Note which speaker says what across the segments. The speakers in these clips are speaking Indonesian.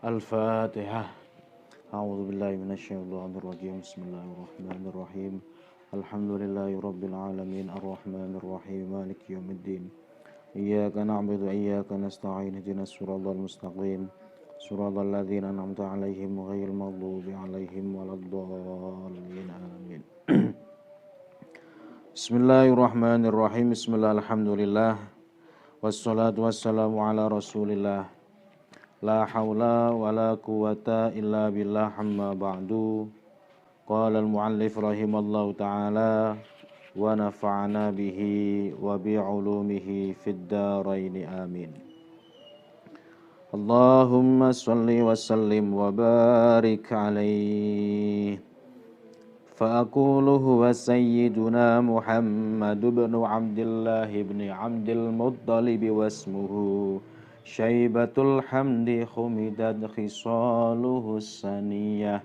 Speaker 1: Al-Fatihah. A'udzu billahi minasyaitonir rajim. Bismillahirrahmanirrahim. Alhamdulillahirabbil alamin arrahmanir rahim maliki yaumiddin. Iyyaka na'budu wa iyyaka nasta'in ihdinas siratal mustaqim. Siratal ladzina an'amta 'alaihim ghairil maghdubi 'alaihim waladdallin. Amin. Bismillahirrahmanirrahim. Bismillahirrahmanirrahim. Wassalatu wassalamu ala Rasulillah. La haula wa la quwata illa billah amma ba'du. Qala al-muallif rahimallahu ta'ala wa nafa'ana bihi wa bi'ulumihi fid daraini amin. Allahumma salli wa sallim wa barik alaihi. Fa'aqulu huwa sayyiduna Muhammad ibn Abdullah ibn Abdul Muttalib wasmuhu Syaibatul hamdi khumidat khisaluhu saniyah.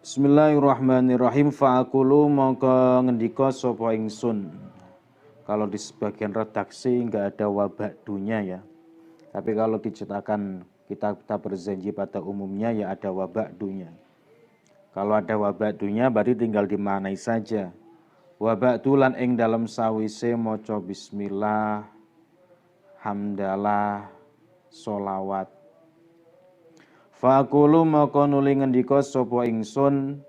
Speaker 1: Bismillahirrahmanirrahim. Fa'akulu mongko ngendika sapa ingsun. Kalau di sebagian redaksi enggak ada wabakdunya ya. Tapi kalau dicetakan kita berjanji pada umumnya ya ada wabakdunya. Kalau ada wabakdunya berarti tinggal dimaknai saja. Wabakdu lan ing dalam sawise maca bismillah, hamdalah, solawat. Fa'akulu maka nuli ngendika sapa ingsun.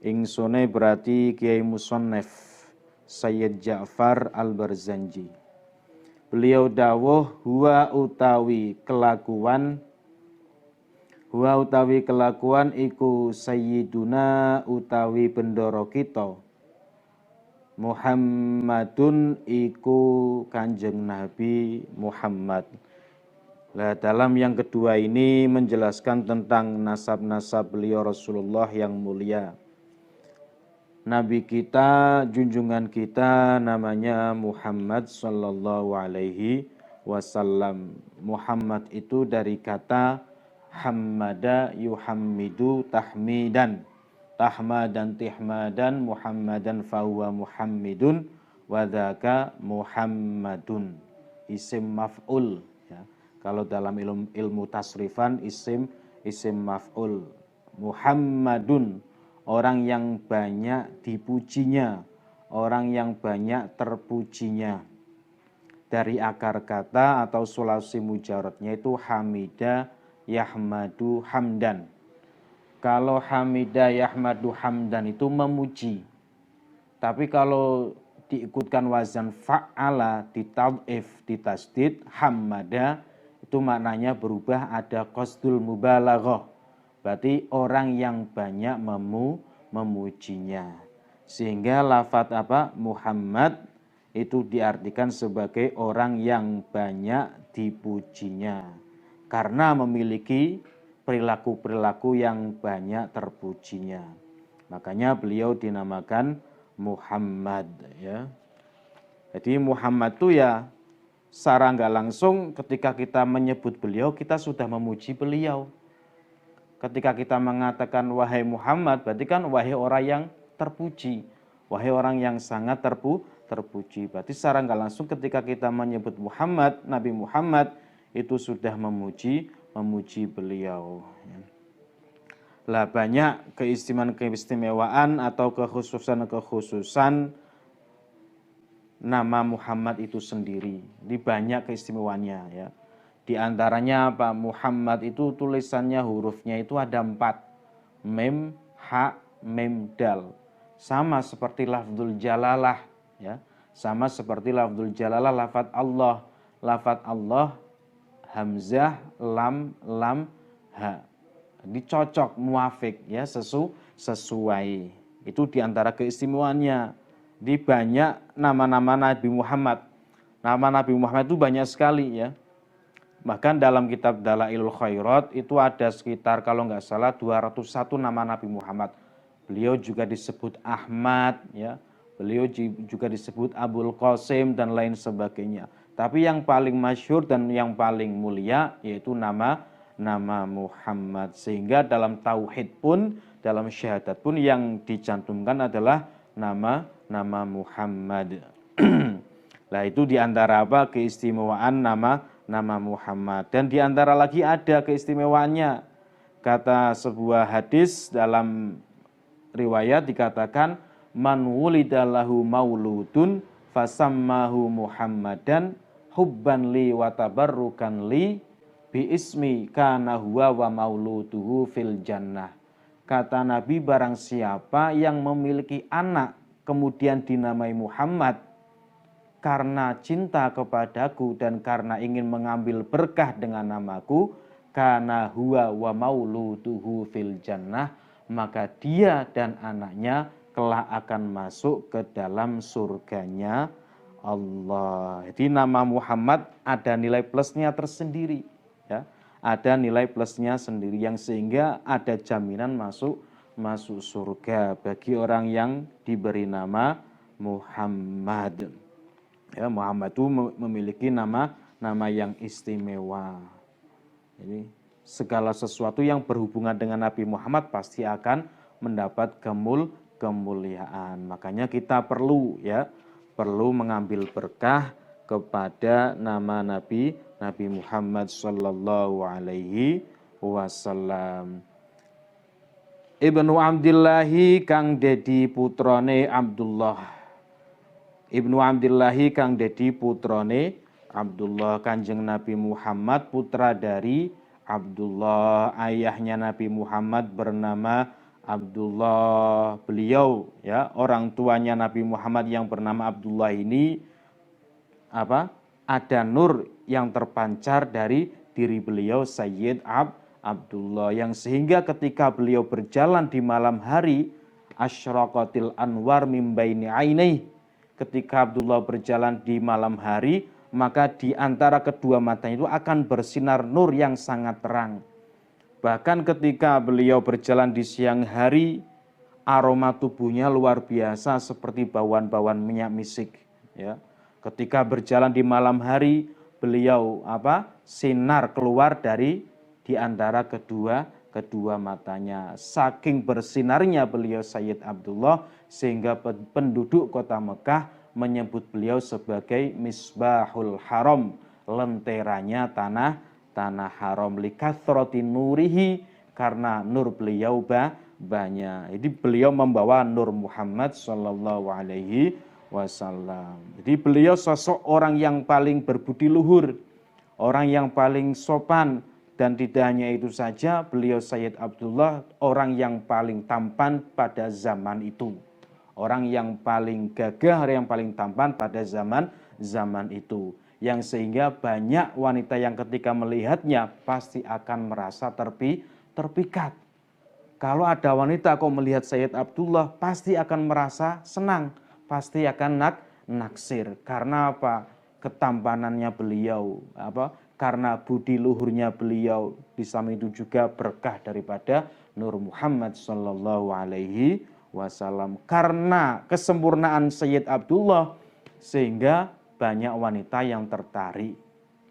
Speaker 1: Ingsune berarti Kiai Musannef Sayyid Ja'far Al-Barzanji. Beliau dawuh huwa utawi kelakuan iku sayyiduna utawi bendoro kita. Muhammadun iku Kanjeng Nabi Muhammad. Nah, dalam yang kedua ini menjelaskan tentang nasab-nasab beliau Rasulullah yang mulia. Nabi kita, junjungan kita namanya Muhammad sallallahu alaihi wasallam. Muhammad itu dari kata hammada yuhammidu tahmidan. Tahmadan tihmadan Muhammadan fahuwa Muhammidun wadhaka Muhammadun. Isim maf'ul ya. Kalau dalam ilmu tasrifan isim maf'ul. Muhammadun orang yang banyak dipujinya, orang yang banyak terpujinya. Dari akar kata atau sulasi mujaradnya itu hamida yahmadu hamdan. Kalau hamidah yahmadu hamdan itu memuji. Tapi kalau diikutkan wazan fa'ala, ditad'if, ditasdid, hamada, itu maknanya berubah ada qasdul mubalaghah. Berarti orang yang banyak memujinya. Sehingga lafadz Muhammad itu diartikan sebagai orang yang banyak dipujinya. Karena memiliki perilaku-perilaku yang banyak terpujinya. Makanya beliau dinamakan Muhammad ya. Jadi Muhammad itu ya secara enggak langsung ketika kita menyebut beliau kita sudah memuji beliau. Ketika kita mengatakan wahai Muhammad berarti kan wahai orang yang terpuji. Wahai orang yang sangat terpuji. Berarti secara enggak langsung ketika kita menyebut Muhammad, Nabi Muhammad itu sudah memuji beliau. Lah banyak keistimewaan atau kekhususan nama Muhammad itu sendiri. Ini banyak keistimewaannya ya. Di antaranya Muhammad itu tulisannya hurufnya itu ada 4. Mim, ha, mim, dal. Sama seperti lafdzul jalalah ya. Sama seperti lafdzul jalalah lafadz Allah. Lafadz Allah hamzah, lam, ha. Dicocok, muafik ya, sesuai. Itu diantara keistimewaannya. Di banyak nama-nama Nabi Muhammad. Nama Nabi Muhammad itu banyak sekali ya. Bahkan dalam kitab Dalailul Khairat itu ada sekitar kalau nggak salah 201 nama Nabi Muhammad. Beliau juga disebut Ahmad ya. Beliau juga disebut Abul Qasim dan lain sebagainya. Tapi yang paling masyhur dan yang paling mulia yaitu nama Muhammad. Sehingga dalam tauhid pun, dalam syahadat pun yang dicantumkan adalah nama Muhammad. Nah itu diantara keistimewaan nama nama Muhammad. Dan di antara lagi ada keistimewaannya. Kata sebuah hadis dalam riwayat dikatakan, man wulidalahu mauludun fasammahu Muhammadan hubban li wa tabarrukan li bi ismi kana huwa wa mauluduhu fil jannah. Kata Nabi, barang siapa yang memiliki anak kemudian dinamai Muhammad karena cinta kepadaku dan karena ingin mengambil berkah dengan namaku, kana huwa wa mauluduhu fil jannah, maka dia dan anaknya kelak akan masuk ke dalam surganya Allah. Jadi nama Muhammad ada nilai plusnya tersendiri, ya. Ada nilai plusnya sendiri yang sehingga ada jaminan masuk surga bagi orang yang diberi nama Muhammad. Ya, Muhammad itu memiliki nama yang istimewa. Jadi segala sesuatu yang berhubungan dengan Nabi Muhammad pasti akan mendapat kemuliaan. Makanya kita perlu mengambil berkah kepada nama Nabi Muhammad sallallahu alaihi wasallam. Ibnu Abdillahi kang dadi putrane Abdullah. Ibnu Abdillahi kang dadi putrane Abdullah. Kanjeng Nabi Muhammad putra dari Abdullah. Ayahnya Nabi Muhammad bernama Abdullah. Beliau, ya, orang tuanya Nabi Muhammad yang bernama Abdullah ini ada nur yang terpancar dari diri beliau, Sayyid Abdullah, yang sehingga ketika beliau berjalan di malam hari, asyraqatil anwar mim baini ainaihi. Ketika Abdullah berjalan di malam hari, maka di antara kedua matanya itu akan bersinar nur yang sangat terang. Bahkan ketika beliau berjalan di siang hari, aroma tubuhnya luar biasa seperti bauan-bauan minyak misik. Ya. Ketika berjalan di malam hari, beliau sinar keluar dari di antara kedua matanya. Saking bersinarnya beliau Sayyid Abdullah sehingga penduduk kota Mekah menyebut beliau sebagai Misbahul Haram, lenteranya tanah haram, likathrati nurihi, karena nur beliau banyak. Jadi beliau membawa nur Muhammad sallallahu alaihi wasallam. Jadi beliau sosok orang yang paling berbudi luhur, orang yang paling sopan. Dan tidak hanya itu saja, beliau Sayyid Abdullah orang yang paling tampan pada zaman itu. Orang yang paling gagah, orang yang paling tampan pada zaman itu. Yang sehingga banyak wanita yang ketika melihatnya pasti akan merasa terpikat. Kalau ada wanita kok melihat Sayyid Abdullah pasti akan merasa senang, pasti akan naksir. Karena apa? Ketampanannya beliau, karena budi luhurnya beliau, di samping itu juga berkah daripada Nur Muhammad sallallahu alaihi wasallam. Karena kesempurnaan Sayyid Abdullah sehingga banyak wanita yang tertarik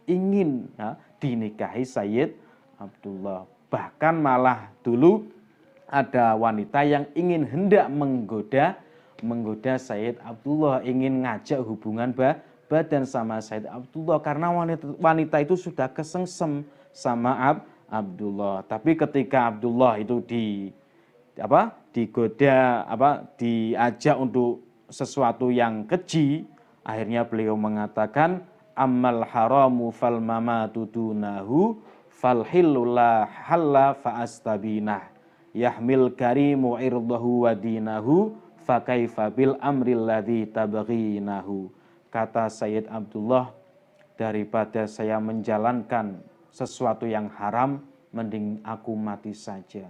Speaker 1: ingin dinikahi Sayyid Abdullah. Bahkan malah dulu ada wanita yang ingin hendak menggoda Sayyid Abdullah, ingin ngajak hubungan badan sama Sayyid Abdullah karena wanita itu sudah kesengsem sama Abdullah. Tapi ketika Abdullah itu digoda, diajak untuk sesuatu yang keji, akhirnya beliau mengatakan, ammal haramu fal mamatu dunahu fal hillu la halla fa astabinah yahmil karimu irdahu wa dinahu fa kaifa bil amril ladzi tabghinahu. Kata Sayyid Abdullah, daripada saya menjalankan sesuatu yang haram, mending aku mati saja.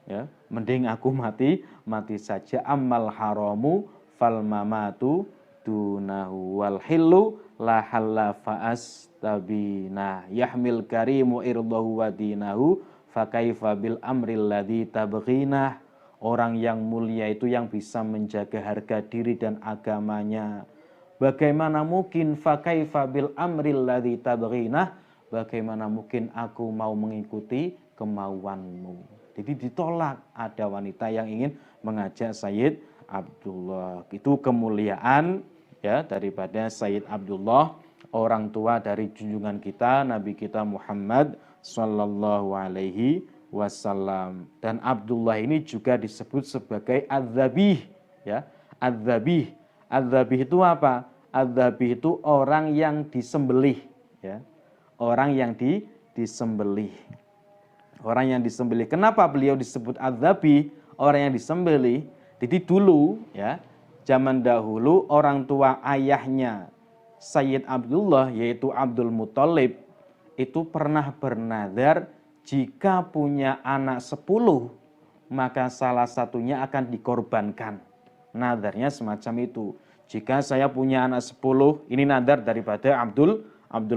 Speaker 1: Ya, mending aku mati saja. Ammal haramu fal mamatu dunahu wal hillu la halla faas tabina yahmil karimu irdahu wa dinahu fa kaifa bil amril ladzi tabghinah. Orang yang mulia itu yang bisa menjaga harga diri dan agamanya. Bagaimana mungkin fa kaifa bil amril ladzi tabghinah? Bagaimana mungkin aku mau mengikuti kemauanmu? Jadi ditolak. Ada wanita yang ingin mengajak Sayyid Abdullah. Itu kemuliaan ya daripada Sayyid Abdullah, orang tua dari junjungan kita Nabi kita Muhammad sallallahu alaihi wasallam. Dan Abdullah ini juga disebut sebagai adzabih, ya. Adzabih. Adzabih itu apa? Adzabih itu orang yang disembelih, ya. Orang yang disembelih. Orang yang disembelih. Kenapa beliau disebut adzabih? Orang yang disembelih. Jadi dulu, ya, zaman dahulu orang tua ayahnya Sayyid Abdullah, yaitu Abdul Muthalib, itu pernah bernazar jika punya anak 10, maka salah satunya akan dikorbankan. Nazarnya semacam itu. Jika saya punya anak 10, ini nazar daripada Abdul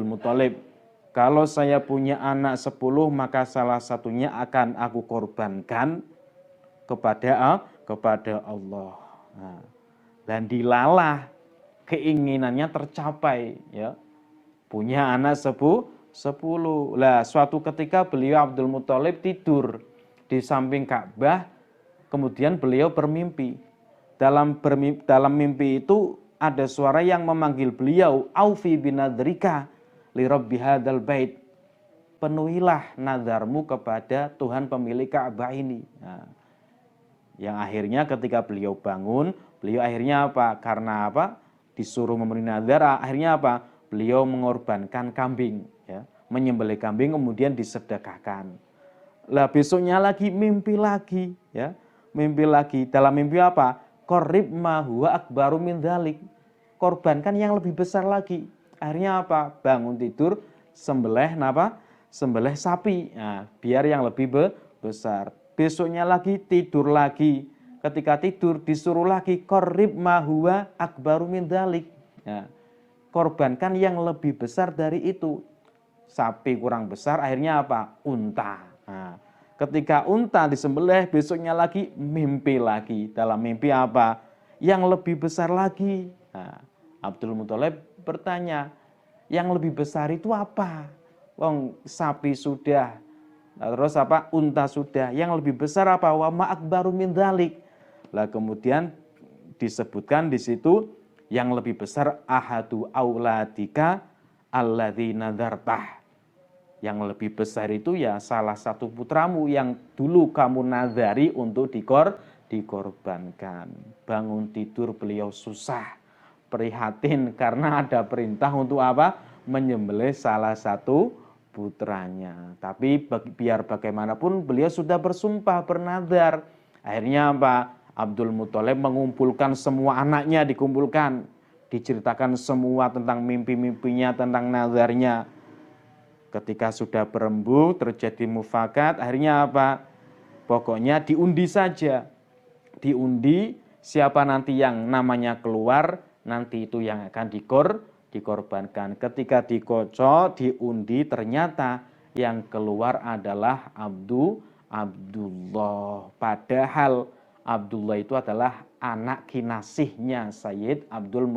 Speaker 1: Muthalib. Kalau saya punya anak 10, maka salah satunya akan aku korbankan kepada Allah. Nah, dan dilalah keinginannya tercapai, ya. Punya anak 10. Lah, suatu ketika beliau Abdul Muthalib tidur di samping Ka'bah, kemudian beliau bermimpi. Dalam mimpi itu ada suara yang memanggil beliau, "Aufi binadrika li rabbi hadzal bait." Penuhilah nazarmu kepada Tuhan pemilik Ka'bah ini. Nah, yang akhirnya ketika beliau bangun, beliau akhirnya apa? Karena apa? Disuruh memenuhi nazar, akhirnya apa? Beliau mengorbankan kambing, ya, menyembelih kambing kemudian disedekahkan. Lah besoknya lagi mimpi lagi, ya, mimpi lagi. Dalam mimpi apa? Qarrib ma huwa akbaru min dzalik. Korbankan yang lebih besar lagi. Akhirnya apa? Bangun tidur, sembelih apa? Sembelih sapi. Nah, biar yang lebih besar. Besoknya lagi tidur lagi. Ketika tidur disuruh lagi qarrib ma huwa akbaru min dzalik. Ya. Korbankan yang lebih besar dari itu. Sapi kurang besar, akhirnya apa? Unta. Nah, ketika unta disembelih, besoknya lagi mimpi lagi. Dalam mimpi apa? Yang lebih besar lagi. Nah, Abdul Muthalib bertanya, yang lebih besar itu apa? Wong sapi sudah. Nah, terus apa? Unta sudah. Yang lebih besar apa? Wa ma akbaru min dzalik. Lah kemudian disebutkan di situ yang lebih besar ahadu auladika alladzi nadartah. Yang lebih besar itu ya salah satu putramu yang dulu kamu nazari untuk dikorbankan. Bangun tidur beliau susah, prihatin karena ada perintah untuk apa? Menyembelih salah satu putranya. Tapi biar bagaimanapun beliau sudah bersumpah, bernazar. Akhirnya apa? Abdul Muthalib mengumpulkan semua anaknya, dikumpulkan. Diceritakan semua tentang mimpi-mimpinya, tentang nazarnya. Ketika sudah berembuk, terjadi mufakat, akhirnya apa? Pokoknya diundi saja. Diundi, siapa nanti yang namanya keluar, nanti itu yang akan dikorbankan. Ketika dikocok, diundi, ternyata yang keluar adalah Abdullah. Padahal Abdullah itu adalah anak kinasihnya Sayyid Abdul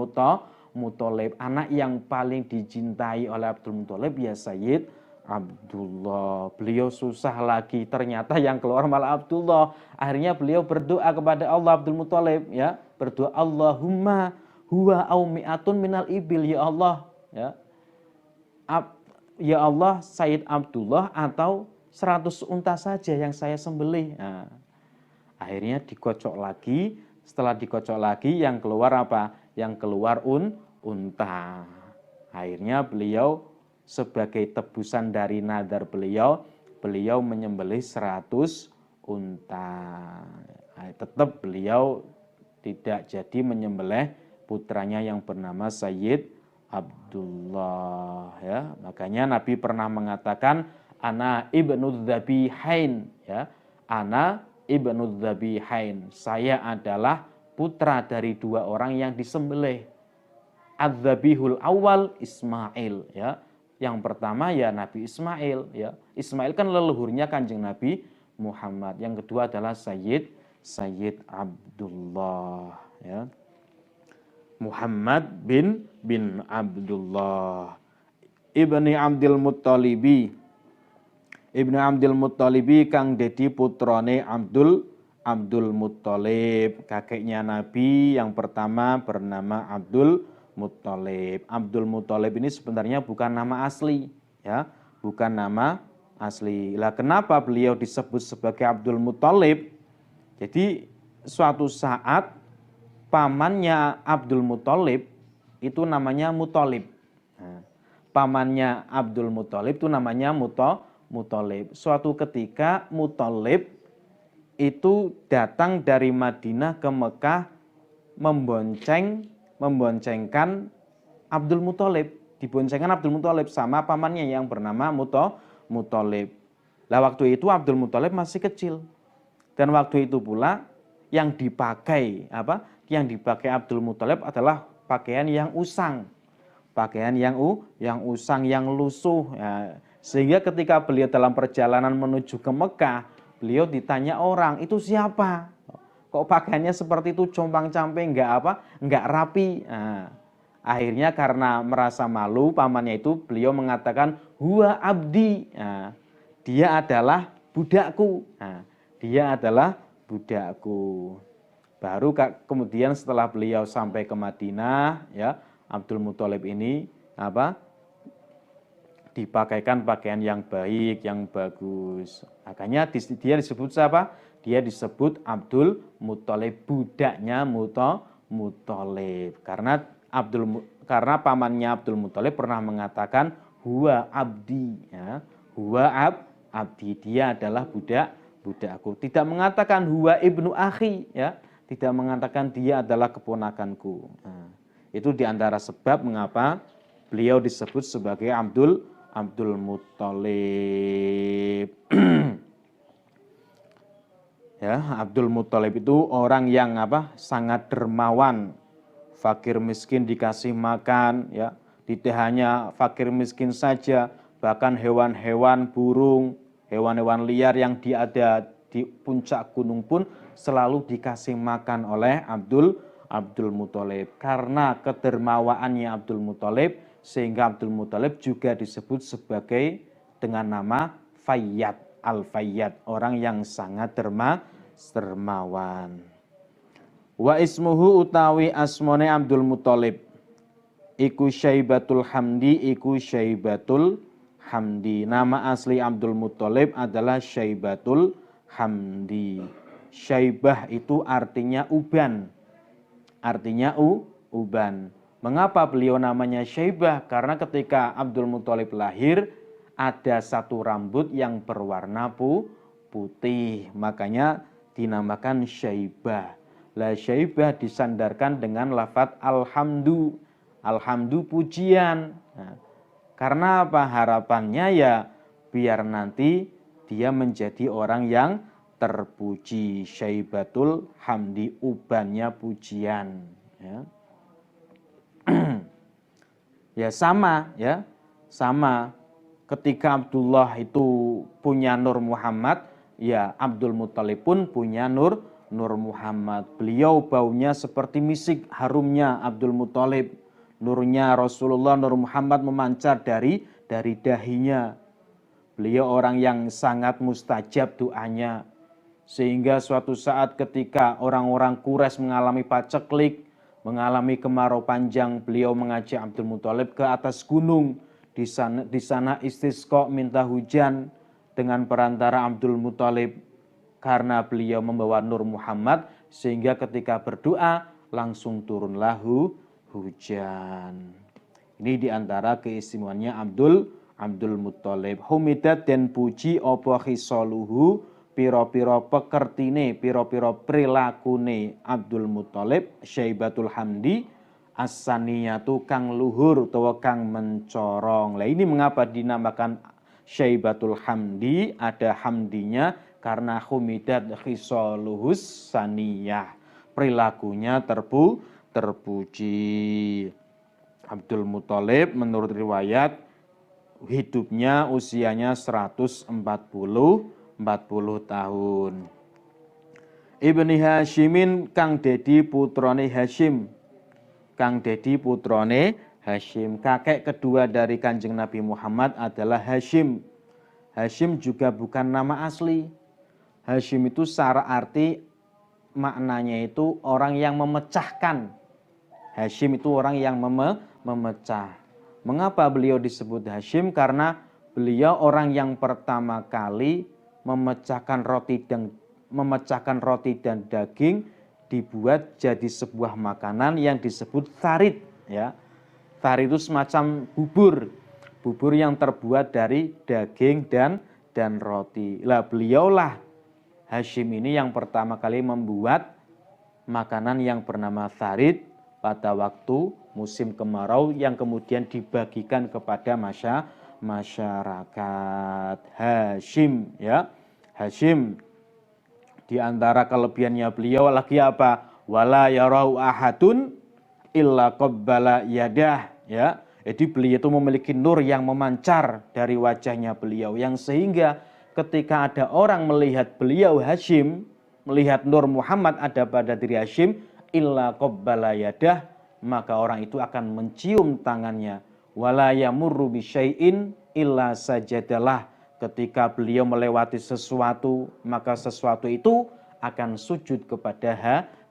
Speaker 1: Muthalib. Anak yang paling dicintai oleh Abdul Muthalib ya Sayyid Abdullah. Beliau susah lagi, ternyata yang keluar malah Abdullah. Akhirnya beliau berdoa kepada Allah, Abdul Muthalib, ya, berdoa, Allahumma huwa aumi'atun minal ibil, ya Allah, ya. Ya Allah, Sayyid Abdullah atau 100 unta saja yang saya sembelih. Nah, akhirnya dikocok lagi. Setelah dikocok lagi, yang keluar apa? Yang keluar unta. Akhirnya beliau sebagai tebusan dari nazar beliau menyembelih 100 unta. Nah, tetap beliau tidak jadi menyembelih putranya yang bernama Sayyid Abdullah, ya. Makanya Nabi pernah mengatakan ana ibnu dzabihain, ya. Ana ibnu dzabihain. Saya adalah putra dari dua orang yang disembelih. Adzabihul awal Ismail, ya. Yang pertama ya Nabi Ismail, ya. Ismail kan leluhurnya Kanjeng Nabi Muhammad. Yang kedua adalah Sayyid Abdullah, ya. Muhammad bin Abdullah ibni Abdul Muttalibi. Ibnu Abdul Muttalibi kang dadi putrane Abdul Muttalib. Kakeknya Nabi yang pertama bernama Abdul Muthalib. Abdul Muthalib ini sebenarnya bukan nama asli, ya, bukan nama asli. Lah kenapa beliau disebut sebagai Abdul Muthalib? Jadi suatu saat pamannya Abdul Muthalib itu namanya Muthalib. Nah, pamannya Abdul Muthalib itu namanya Muthalib. Suatu ketika Muthalib itu datang dari Madinah ke Mekah memboncengkan Abdul Muthalib, diboncengkan Abdul Muthalib sama pamannya yang bernama Muthalib. Lah waktu itu Abdul Muthalib masih kecil. Dan waktu itu pula yang dipakai Abdul Muthalib adalah pakaian yang usang. Pakaian yang usang, yang lusuh. Ya. Sehingga ketika beliau dalam perjalanan menuju ke Mekah, beliau ditanya orang, itu siapa? Kok pakaiannya seperti itu, compang-camping, enggak rapi. Nah, akhirnya karena merasa malu pamannya itu, beliau mengatakan, huwa abdi. Nah, dia adalah budakku. Nah, dia adalah budakku. Baru kemudian setelah beliau sampai ke Madinah, ya, Abdul Muthalib ini dipakaikan pakaian yang baik, yang bagus. Makanya dia disebut siapa? Dia disebut Abdul Muthalib, budaknya Muthalib. Karena pamannya Abdul Muthalib pernah mengatakan huwa abdi, ya. Huwa abdi, dia adalah budakku. Tidak mengatakan huwa ibnu akhi, ya. Tidak mengatakan dia adalah keponakanku. Nah, itu diantara sebab mengapa beliau disebut sebagai Abdul Muthalib. Ya, Abdul Muthalib itu orang yang sangat dermawan. Fakir miskin dikasih makan, ya. Tidak hanya fakir miskin saja, bahkan hewan-hewan burung, hewan-hewan liar yang ada di puncak gunung pun selalu dikasih makan oleh Abdul Muthalib. Karena kedermawaannya Abdul Muthalib, sehingga Abdul Muthalib juga disebut sebagai dengan nama Fayyad, Al-Fayyad, orang yang sangat dermawan. Wa ismuhu utawi asmone Abdul Muthalib iku Syaibatul Hamdi, iku Syaibatul Hamdi. Nama asli Abdul Muthalib adalah Syaibatul Hamdi. Syaibah itu artinya uban. Artinya uban. Mengapa beliau namanya Syaibah? Karena ketika Abdul Muthalib lahir, ada satu rambut yang berwarna putih. Makanya dinamakan Syaibah. Lah Syaibah disandarkan dengan lafadz alhamdu. Alhamdu pujian. Nah, karena apa? Harapannya ya biar nanti dia menjadi orang yang terpuji. Syaibatul Hamdi, ubannya pujian. Ya. Ya sama. Ketika Abdullah itu punya Nur Muhammad, ya Abdul Muthalib pun punya Nur Muhammad. Beliau baunya seperti misik, harumnya Abdul Muthalib. Nurnya Rasulullah, Nur Muhammad memancar dari dahinya. Beliau orang yang sangat mustajab doanya. Sehingga suatu saat ketika orang-orang Quraisy mengalami paceklik, mengalami kemarau panjang, beliau mengajak Abdul Muthalib ke atas gunung. Di sana istisqa, minta hujan dengan perantara Abdul Muthalib. Karena beliau membawa Nur Muhammad, sehingga ketika berdoa langsung turunlah hujan. Ini diantara keistimewaannya Abdul Muthalib. Humidat dan puji apa khisaluhu, piro-piro pekertine, piro-piro prilakune Abdul Muthalib, Syaibatul Hamdi, as-saniyatu kang luhur utawa kang mencorong. Lah ini mengapa dinamakan Syaibatul Hamdi, ada hamdinya karena humidat khisaluhus saniyah, perilakunya terpuji. Abdul Muthalib menurut riwayat hidupnya usianya 140 tahun. Ibni Hashimin kang dedi putrane Hashim. Kakek kedua dari Kanjeng Nabi Muhammad adalah Hashim. Hashim juga bukan nama asli. Hashim itu secara arti maknanya itu orang yang memecahkan. Hashim itu orang yang memecah. Mengapa beliau disebut Hashim? Karena beliau orang yang pertama kali memecahkan roti dan daging dibuat jadi sebuah makanan yang disebut tharid, ya. Tharid itu semacam bubur yang terbuat dari daging dan roti. Lah beliaulah Hashim ini yang pertama kali membuat makanan yang bernama tharid pada waktu musim kemarau yang kemudian dibagikan kepada masyarakat. Hashim, ya. Hashim di antara kelebihannya beliau lagi apa? Wala yarau ahadun illa qabbala yadah, ya. Jadi beliau itu memiliki nur yang memancar dari wajahnya beliau yang sehingga ketika ada orang melihat beliau Hashim, melihat nur Muhammad ada pada diri Hashim, illa qabbala yadah, maka orang itu akan mencium tangannya. Wala yamurru bisyai'in illa sajadalah. Ketika beliau melewati sesuatu, maka sesuatu itu akan sujud kepada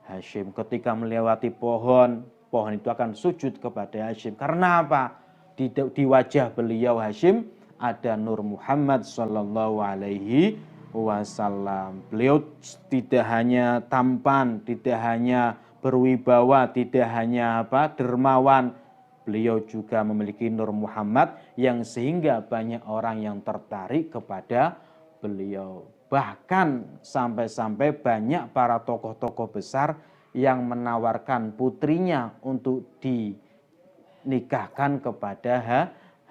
Speaker 1: Hashim. Ketika melewati pohon itu akan sujud kepada Hashim. Karena apa? Di wajah beliau Hashim ada nur Muhammad sallallahu alaihi wasallam. Beliau tidak hanya tampan, tidak hanya berwibawa, tidak hanya dermawan. Beliau juga memiliki nur Muhammad yang sehingga banyak orang yang tertarik kepada beliau. Bahkan sampai-sampai banyak para tokoh-tokoh besar yang menawarkan putrinya untuk dinikahkan kepada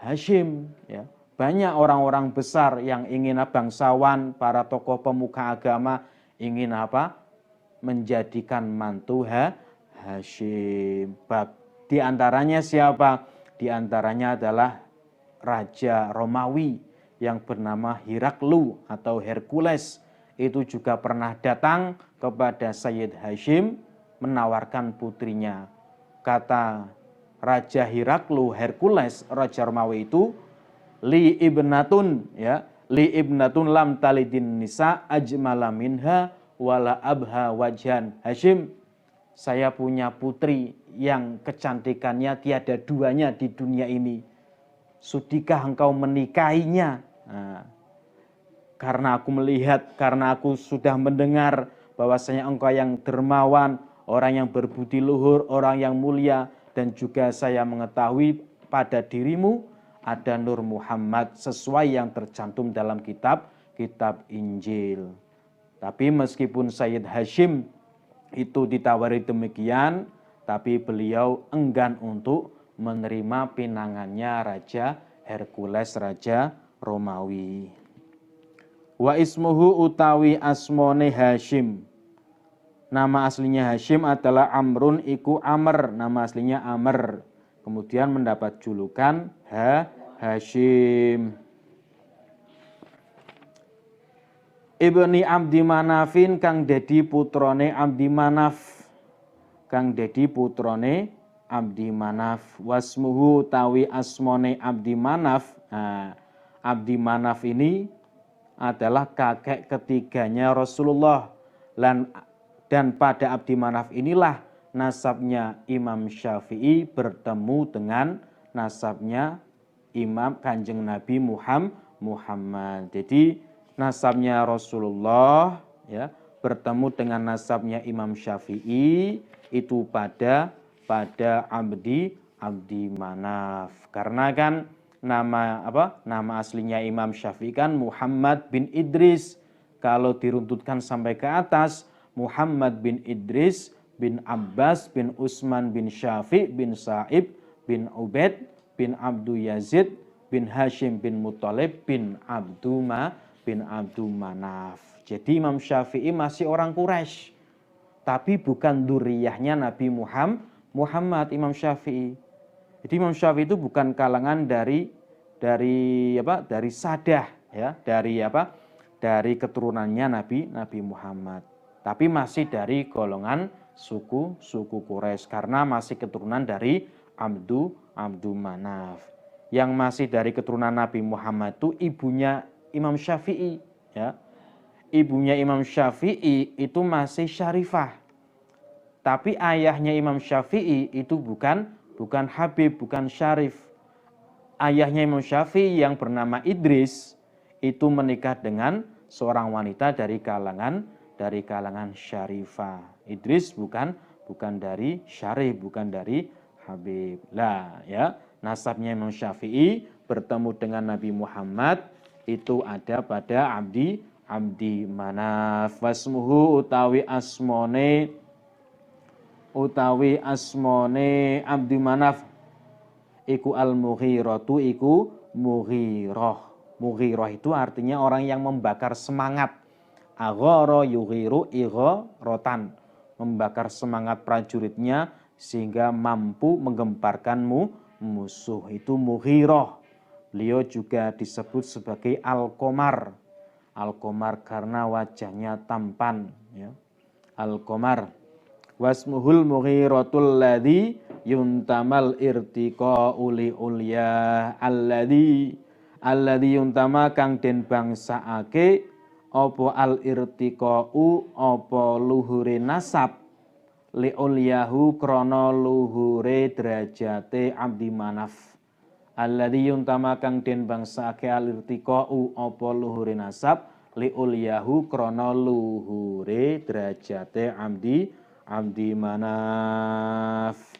Speaker 1: Hashim, ya. Banyak orang-orang besar yang ingin bangsawan, para tokoh pemuka agama ingin menjadikan mantu Hashim. Di antaranya siapa? Di antaranya adalah Raja Romawi yang bernama Heraklu atau Hercules. Itu juga pernah datang kepada Sayyid Hashim menawarkan putrinya. Kata Raja Heraklu, Hercules, Raja Romawi itu, li ibnatun, ya, li ibnatun lam talidin nisa ajmala minha wala abha wajhan. Hashim, saya punya putri yang kecantikannya tiada duanya di dunia ini. Sudikah engkau menikahinya? Nah, karena aku melihat, karena aku sudah mendengar bahwasanya engkau yang dermawan, orang yang berbudi luhur, orang yang mulia, dan juga saya mengetahui pada dirimu ada nur Muhammad sesuai yang tercantum dalam kitab Injil. Tapi meskipun Sayyid Hashim itu ditawari demikian, tapi beliau enggan untuk menerima pinangannya Raja Hercules, Raja Romawi. Wa ismuhu utawi asmone Hashim. Nama aslinya Hashim adalah Amrun iku Amr, nama aslinya Amr. Kemudian mendapat julukan Hashim. Ibni Abdi Manafin kang dadi putrane Abdi Manaf. Kang dadi putrane Abdi Manaf. Wasmuhu tawi asmone Abdi Manaf. Nah, Abdi Manaf ini adalah kakek ketiganya Rasulullah. Dan pada Abdi Manaf inilah nasabnya Imam Syafi'i bertemu dengan nasabnya Imam Kanjeng Nabi Muhammad. Jadi nasabnya Rasulullah, ya, bertemu dengan nasabnya Imam Syafi'i itu pada Abdi Manaf. Karena kan nama aslinya Imam Syafi'i kan Muhammad bin Idris. Kalau diruntutkan sampai ke atas, Muhammad bin Idris bin Abbas bin Utsman bin Syafi' bin Sa'ib bin Ubaid bin Abdu Yazid bin Hashim bin Muthalib bin Abdu Manaf. Jadi Imam Syafi'i masih orang Quraisy, tapi bukan duriyahnya Nabi Muhammad Imam Syafi'i. Jadi Imam Syafi'i itu bukan kalangan dari Sadah, ya, dari keturunannya Nabi Muhammad, tapi masih dari golongan suku Quraisy karena masih keturunan dari Abdu Manaf. Yang masih dari keturunan Nabi Muhammad itu ibunya Imam Syafi'i, ya. Ibunya Imam Syafi'i itu masih Syarifah. Tapi ayahnya Imam Syafi'i itu bukan Habib, bukan Syarif. Ayahnya Imam Syafi'i yang bernama Idris itu menikah dengan seorang wanita dari kalangan Syarifah. Idris bukan dari Syarif, bukan dari Habib. Lah ya, nasabnya Imam Syafi'i bertemu dengan Nabi Muhammad itu ada pada Abdi Manaf. Wasmuhu utawi asmone Abdi Manaf iku al-Mughiratu iku Mughirah. Mughirah itu artinya orang yang membakar semangat. Aghara yughiru rotan, membakar semangat prajuritnya sehingga mampu menggemparkan musuh. Itu Mughirah. Beliau juga disebut sebagai Al-Qamar. Al-Qamar karena wajahnya tampan, ya. Al-Qamar. Wasmuhul Mughiratul ladzi yuntamal irtiqa'u li ulya alladzi yuntama kang den bangsaake apa al irtiqa'u apa luhure nasab li ulyahu krana luhure derajate Abdi Manaf. Alladzi yuntama kang den bangsaake al irtiqa'u apa luhure nasab li ulyahu krana luhure derajate Abdi Manaf.